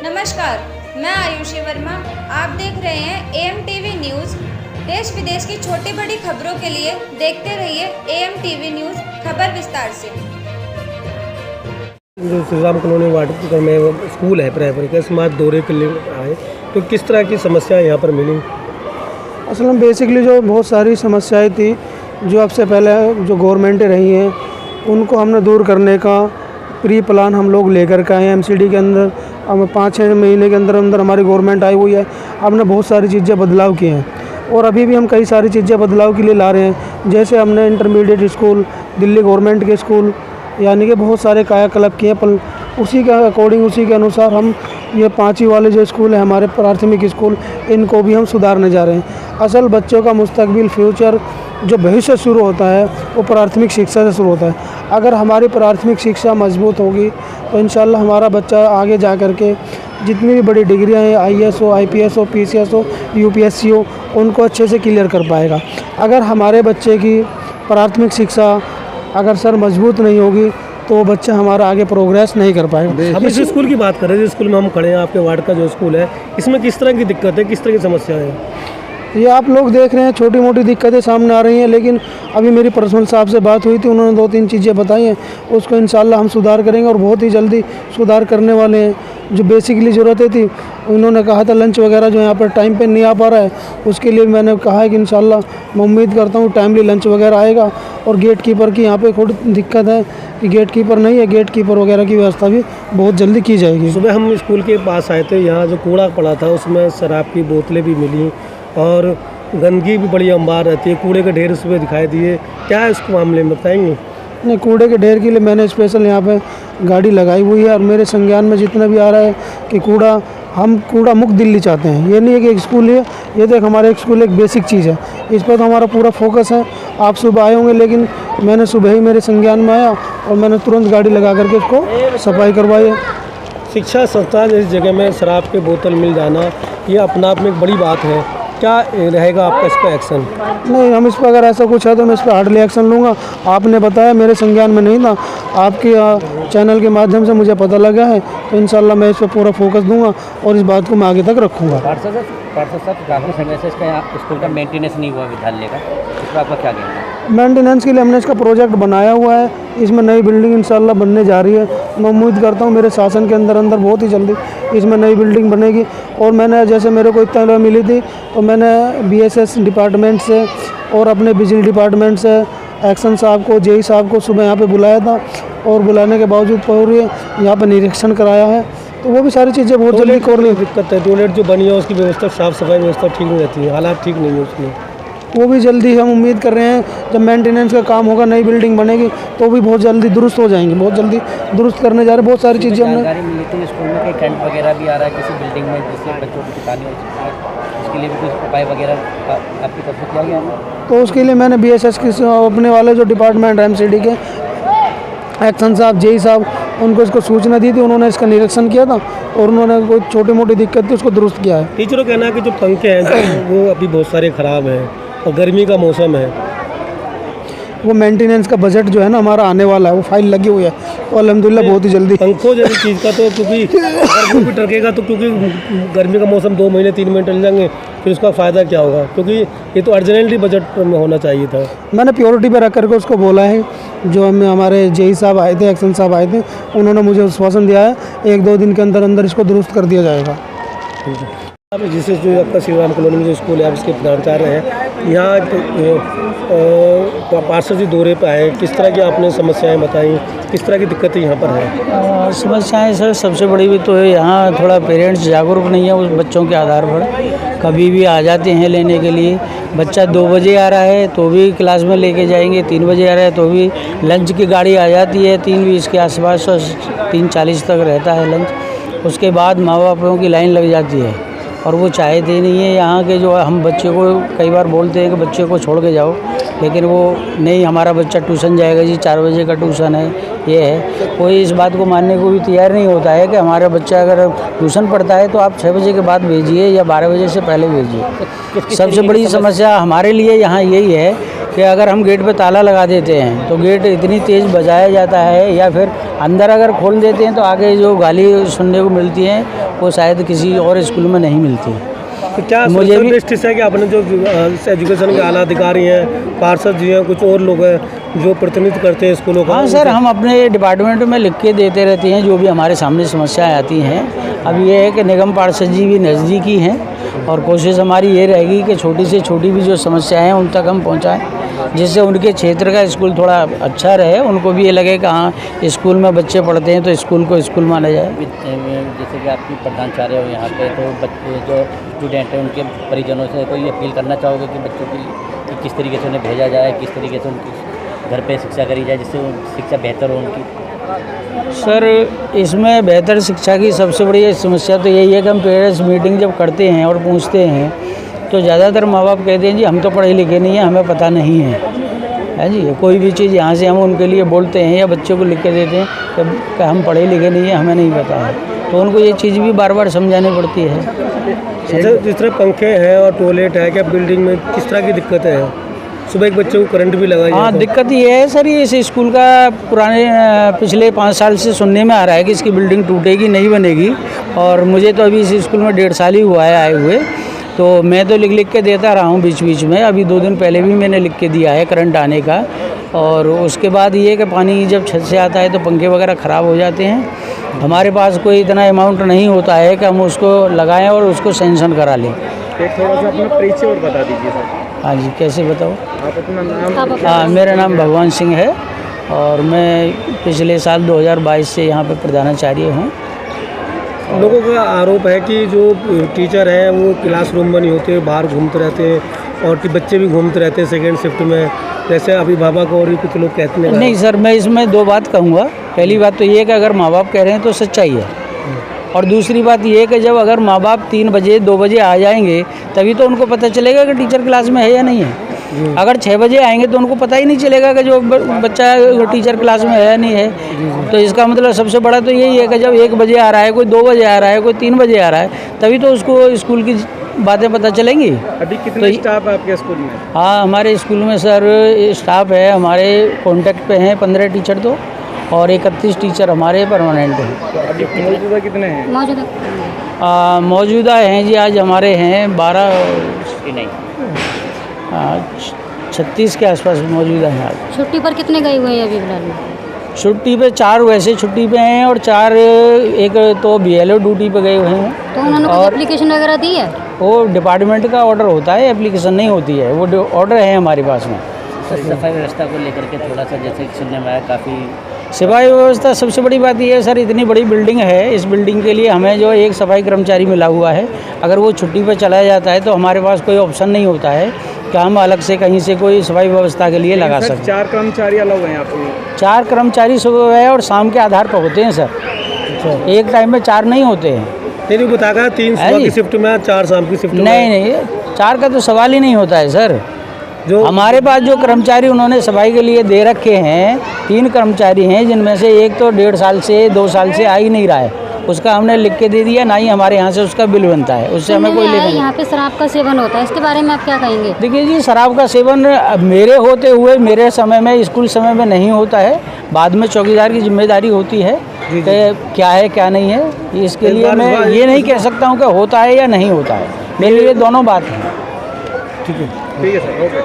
नमस्कार, मैं आयुषी वर्मा। आप देख रहे हैं AMTV न्यूज़। देश विदेश की छोटी बड़ी खबरों के लिए देखते रहिए AMTV न्यूज़। खबर विस्तार से। जो श्री राम कॉलोनी वार्ड में स्कूल है प्राइमरी का, समाज दौरे के लिए आए, तो किस तरह की समस्याएं यहाँ पर मिली? असल में बेसिकली जो बहुत सारी समस्याएं थी जो अब से पहले जो गवर्नमेंटें रही हैं उनको हमने दूर करने का प्री प्लान हम लोग लेकर के आए हैं। MCD के अंदर अब 5-6 महीने के अंदर अंदर हमारी गवर्नमेंट आई हुई है। हमने बहुत सारी चीज़ें बदलाव किए हैं और अभी भी हम कई सारी चीज़ें बदलाव के लिए ला रहे हैं। जैसे हमने इंटरमीडिएट स्कूल, दिल्ली गवर्नमेंट के स्कूल, यानी कि बहुत सारे कायाकल्प किए हैं। उसी के अकॉर्डिंग, उसी के अनुसार हम ये 5वीं वाले जो स्कूल है हमारे प्राथमिक स्कूल, इनको भी हम सुधारने जा रहे हैं। असल बच्चों का मुस्तकबिल, फ्यूचर, जो भविष्य शुरू होता है वो प्राथमिक शिक्षा से शुरू होता है। अगर हमारी प्राथमिक शिक्षा मजबूत होगी तो इंशाल्लाह हमारा बच्चा आगे जा कर के जितनी भी बड़ी डिग्रियां हैं, IAS हो, IPS हो, PCS हो, UPSC हो, उनको अच्छे से क्लियर कर पाएगा। अगर हमारे बच्चे की प्राथमिक शिक्षा अगर सर मजबूत नहीं होगी तो वो बच्चा हमारा आगे प्रोग्रेस नहीं कर पाएगा। हम इस स्कूल की बात कर रहे हैं, जिस स्कूल में हम खड़े हैं, आपके वार्ड का जो स्कूल है, इसमें किस तरह की दिक्कत है, किस तरह की समस्या है? ये आप लोग देख रहे हैं, छोटी मोटी दिक्कतें सामने आ रही हैं, लेकिन अभी मेरी पर्सनल साहब से बात हुई थी, उन्होंने 2-3 चीज़ें बताई हैं, उसको इंशाल्लाह हम सुधार करेंगे और बहुत ही जल्दी सुधार करने वाले हैं। जो बेसिकली ज़रूरतें थी, उन्होंने कहा था लंच वगैरह जो यहाँ पर टाइम पे नहीं आ पा रहा है, उसके लिए मैंने कहा है कि इंशाल्लाह मैं उम्मीद करता हूँ टाइमली लंच वगैरह आएगा। और गेट कीपर की यहाँ पे थोड़ी दिक्कत है कि गेट कीपर नहीं है, गेट कीपर वगैरह की व्यवस्था भी बहुत जल्दी की जाएगी। सुबह हम स्कूल के पास आए थे, यहाँ जो कूड़ा पड़ा था उसमें शराब की बोतलें भी मिली और गंदगी भी बड़ी अंबार रहती है, कूड़े के ढेर सुबह दिखाई दिए। क्या है इसको मामले में बताएंगे? नहीं, कूड़े के ढेर के लिए मैंने स्पेशल यहाँ पे गाड़ी लगाई हुई है और मेरे संज्ञान में जितना भी आ रहा है कि हम कूड़ा मुक्त दिल्ली चाहते हैं। ये नहीं है कि एक स्कूल है, ये तो हमारा एक स्कूल एक बेसिक चीज़ है, इस पर तो हमारा पूरा फोकस है। आप सुबह आए होंगे, लेकिन मैंने सुबह ही मेरे संज्ञान में आया और मैंने तुरंत गाड़ी लगा करके उसको सफाई करवाई है। शिक्षा संस्थान इस जगह में शराब के बोतल मिल जाना, ये अपना आप में एक बड़ी बात है। क्या रहेगा आपका इस पर एक्शन? नहीं, हम इस पर अगर ऐसा कुछ है तो मैं इस पर हार्डली एक्शन लूँगा। आपने बताया, मेरे संज्ञान में नहीं था, आपके चैनल के माध्यम से मुझे पता लगा है, तो इंशाल्लाह मैं इस पर पूरा फोकस दूंगा और इस बात को मैं आगे तक रखूँगा। पार्षद साहब, काफ़ी समय से इसका यहाँ स्कूल का मेंटेनेंस नहीं हुआ विद्यालय का, इस पर आपका क्या कहना है? मेंटेनेंस के लिए हमने इसका प्रोजेक्ट बनाया हुआ है, इसमें नई बिल्डिंग इंशाल्लाह बनने जा रही है। मैं उम्मीद करता हूँ मेरे शासन के अंदर बहुत ही जल्दी इसमें नई बिल्डिंग बनेगी। और मैंने, जैसे मेरे को इत्तला मिली थी, तो मैंने BSS डिपार्टमेंट से और अपने बिजली डिपार्टमेंट से एक्शन साहब को, JE साहब को सुबह यहाँ पे बुलाया था और बुलाने के बावजूद पूरे यहाँ पर निरीक्षण कराया है। तो वो भी सारी चीज़ें बहुत जल्दी करने की दिक्कत है। टॉयलेट जो बनी है उसकी व्यवस्था, साफ़ सफाई व्यवस्था ठीक नहीं रहती है, हालात ठीक नहीं है उसमें, वो भी जल्दी हम उम्मीद कर रहे हैं जब मेंटेनेंस का काम होगा, नई बिल्डिंग बनेगी तो भी बहुत जल्दी दुरुस्त हो जाएंगे। बहुत जल्दी दुरुस्त करने जा रहे हैं, बहुत सारी चीज़ें हमने। जानकारी मिली थी स्कूल में कई कैंप वगैरह भी आ रहा है किसी बिल्डिंग में, जिससे बच्चों की दुकानें हो सकती है, उसके लिए भी कुछ उपाय वगैरह आपकी तरफ से किया गया है? तो उसके लिए मैंने BSS के अपने वाले जो डिपार्टमेंट MCD के एक्शन साहब, JE साहब, उनको इसको सूचना दी थी, उन्होंने इसका निरीक्षण किया था और उन्होंने कोई छोटी मोटी दिक्कत थी उसको दुरुस्त किया है। टीचरों का कहना है कि जो पंखे हैं वो अभी बहुत सारे ख़राब हैं और गर्मी का मौसम है। वो मेंटेनेंस का बजट जो है ना हमारा आने वाला है, वो फाइल लगी हुई है, तो अल्हम्दुलिल्लाह बहुत ही जल्दी। पंखों जैसी चीज़ का तो क्योंकि अगर वो भी टरकेगा तो, क्योंकि गर्मी का मौसम 2 महीने 3 महीने टल जाएंगे, फिर उसका फ़ायदा क्या होगा? क्योंकि ये तो अर्जेंटली बजट में होना चाहिए था। मैंने प्योरिटी पे रख करके उसको बोला है। जो हमारे JE साहब आए थे, एक्शन साहब आए थे, उन्होंने मुझे आश्वासन दिया है 1-2 दिन के अंदर अंदर इसको दुरुस्त कर दिया जाएगा। जिससे जो आपका श्री राम कॉलोनी में जो स्कूल है, आप इसके प्राचार्य हैं, यहाँ पार्षद जी दौरे पर आए, किस तरह की आपने समस्याएं बताई, किस तरह की दिक्कतें यहाँ पर हैं? समस्याएं सर सबसे बड़ी भी तो है, यहाँ थोड़ा पेरेंट्स जागरूक नहीं है उस बच्चों के आधार पर। कभी भी आ जाते हैं लेने के लिए, बच्चा 2 बजे आ रहा है तो भी क्लास में लेके जाएंगे, 3 बजे आ रहा है तो भी लंच की गाड़ी आ जाती है 3:20 के आसपास, 3:40 तक रहता है लंच। उसके बाद माँ बापों की लाइन लग जाती है और वो चाहते नहीं है यहाँ के। जो हम बच्चे को कई बार बोलते हैं कि बच्चे को छोड़ के जाओ, लेकिन वो नहीं, हमारा बच्चा ट्यूशन जाएगा जी, 4 बजे का ट्यूशन है, ये है। कोई इस बात को मानने को भी तैयार नहीं होता है कि हमारा बच्चा अगर ट्यूशन पढ़ता है तो आप 6 बजे के बाद भेजिए या 12 बजे से पहले भेजिए। सबसे बड़ी समस्या हमारे लिए यहाँ यही है कि अगर हम गेट पे ताला लगा देते हैं तो गेट इतनी तेज़ बजाया जाता है, या फिर अंदर अगर खोल देते हैं तो आगे जो गाली सुनने को मिलती है वो शायद किसी और स्कूल में नहीं मिलती। तो क्या मुझे भी दृष्टि से कि अपने जो एजुकेशन के आला अधिकारी हैं, पार्षद जी हैं, कुछ और लोग हैं जो प्रतिनिधित्व करते हैं स्कूलों का? हाँ सर, हम अपने डिपार्टमेंट में लिख के देते रहते हैं जो भी हमारे सामने समस्याएं आती हैं। अब ये है कि निगम पार्षद जी भी नज़दीकी हैं और कोशिश हमारी ये रहेगी कि छोटी से छोटी भी जो समस्याएं हैं उन तक हम पहुंचाएं, जिससे उनके क्षेत्र का स्कूल थोड़ा अच्छा रहे, उनको भी ये लगे कि हाँ स्कूल में बच्चे पढ़ते हैं तो स्कूल को स्कूल माना जाए। जैसे कि आपकी प्रधानाचार्य हो यहाँ पे, तो बच्चे जो स्टूडेंट हैं उनके परिजनों से कोई अपील करना चाहोगे कि बच्चों की किस तरीके से उन्हें भेजा जाए, किस तरीके से उनकी घर पे शिक्षा करी जाए जिससे शिक्षा बेहतर हो उनकी? सर, इसमें बेहतर शिक्षा की सबसे बड़ी समस्या तो यही है कि हम पेरेंट्स मीटिंग जब करते हैं और पूछते हैं तो ज़्यादातर माँ बाप कहते हैं जी हम तो पढ़े लिखे नहीं हैं, हमें पता नहीं है जी। कोई भी चीज़ यहाँ से हम उनके लिए बोलते हैं या बच्चों को लिख के देते हैं कि हम पढ़े लिखे नहीं हैं, हमें नहीं पता है, तो उनको ये चीज़ भी बार बार समझानी पड़ती है। अच्छा, जिस तरह पंखे हैं और टॉयलेट है, क्या बिल्डिंग में किस तरह की दिक्कतें हैं? सुबह एक बच्चे को करंट भी लगा? हाँ, दिक्कत ये है सर, ये इस स्कूल का पुराने पिछले 5 साल से सुनने में आ रहा है कि इसकी बिल्डिंग टूटेगी, नहीं बनेगी, और मुझे तो अभी इस स्कूल में 1.5 साल ही हुआ है आए हुए, तो मैं तो लिख के देता रहा हूँ बीच बीच में। अभी 2 दिन पहले भी मैंने लिख के दिया है करंट आने का, और उसके बाद ये कि पानी जब छत से आता है तो पंखे वगैरह ख़राब हो जाते हैं। हमारे पास कोई इतना अमाउंट नहीं होता है कि हम उसको लगाएं और उसको सैंक्शन करा लें। एक थोड़ा सा अपना परिचय और बता दीजिए सर। हाँ जी, कैसे बताओ? आप अपना नाम? हाँ, मेरा नाम भगवान सिंह है और मैं पिछले साल 2022 से यहाँ पे प्रधानाचार्य हूँ। लोगों का आरोप है कि जो टीचर हैं वो क्लासरूम में नहीं होते, बाहर घूमते रहते हैं, और बच्चे भी घूमते रहते हैं सेकेंड शिफ्ट में, जैसे अभिभावक और भी कुछ लोग कहते हैं। नहीं सर, मैं इसमें 2 बात कहूँगा। पहली बात तो ये है कि अगर माँ बाप कह रहे हैं तो सच्चाई है, और दूसरी बात ये है कि जब अगर माँ बाप 3 बजे 2 बजे आ जाएंगे तभी तो उनको पता चलेगा कि टीचर क्लास में है या नहीं है। अगर 6 बजे आएंगे तो उनको पता ही नहीं चलेगा कि जो बच्चा टीचर क्लास में है या नहीं है। तो इसका मतलब सबसे बड़ा तो यही है कि जब 1 बजे आ रहा है, कोई 2 बजे आ रहा है, कोई 3 बजे आ रहा है, तभी तो उसको स्कूल की बातें पता चलेंगी। अभी कितने स्टाफ है आपके स्कूल में? हाँ, हमारे स्कूल में सर स्टाफ है, हमारे कॉन्टैक्ट पे हैं 15 टीचर तो, और 31 टीचर हमारे परमानेंट हैं। तो अभी मौजूदा कितने हैं? मौजूदा हैं जी, आज हमारे हैं 12 नहीं 36 के आसपास मौजूदा हैं आज। छुट्टी पर कितने गए हुए हैं अभी फिलहाल में? छुट्टी पे 4 वैसे छुट्टी पे हैं, और 4 एक तो BLO ड्यूटी पे गए हुए हैं। तो उन्होंने कोई एप्लीकेशन वगैरह दी है? वो डिपार्टमेंट का ऑर्डर होता है, एप्लीकेशन नहीं होती है, वो ऑर्डर है हमारे पास में। सफाई व्यवस्था को लेकर के थोड़ा सा जैसे सुनने में आया काफ़ी सफाई व्यवस्था सबसे बड़ी बात ये है सर, इतनी बड़ी बिल्डिंग है, इस बिल्डिंग के लिए हमें जो एक सफाई कर्मचारी मिला हुआ है, अगर वो छुट्टी पर चला जाता है तो हमारे पास कोई ऑप्शन नहीं होता है कि हम अलग से कहीं से कोई सफाई व्यवस्था के लिए लगा सकते। 4 कर्मचारी अलग हैं आपको? 4 कर्मचारी सुबह है और शाम के आधार पर होते हैं सर, एक टाइम में 4 नहीं होते हैं। नहीं बताया 3 सुबह की शिफ्ट में, 4 शाम की शिफ्ट में? नहीं, 4 का तो सवाल ही नहीं होता है सर। जो हमारे पास जो कर्मचारी उन्होंने सफाई के लिए दे रखे हैं, 3 कर्मचारी हैं, जिनमें से एक तो 1.5 साल से 2 साल से आ ही नहीं रहा है, उसका हमने लिख के दे दिया, ना ही हमारे यहाँ से उसका बिल बनता है, उससे हमें कोई लेना नहीं। यहाँ पे शराब का सेवन होता है, इसके बारे में आप क्या कहेंगे? देखिए जी, शराब का सेवन मेरे होते हुए मेरे समय में, स्कूल समय में नहीं होता है, बाद में चौकीदार की जिम्मेदारी होती है कि क्या है क्या नहीं है। इसके लिए मैं ये नहीं कह सकता हूँ कि होता है या नहीं होता है, मेरे लिए दोनों बात है। ठीक है सर, ओके।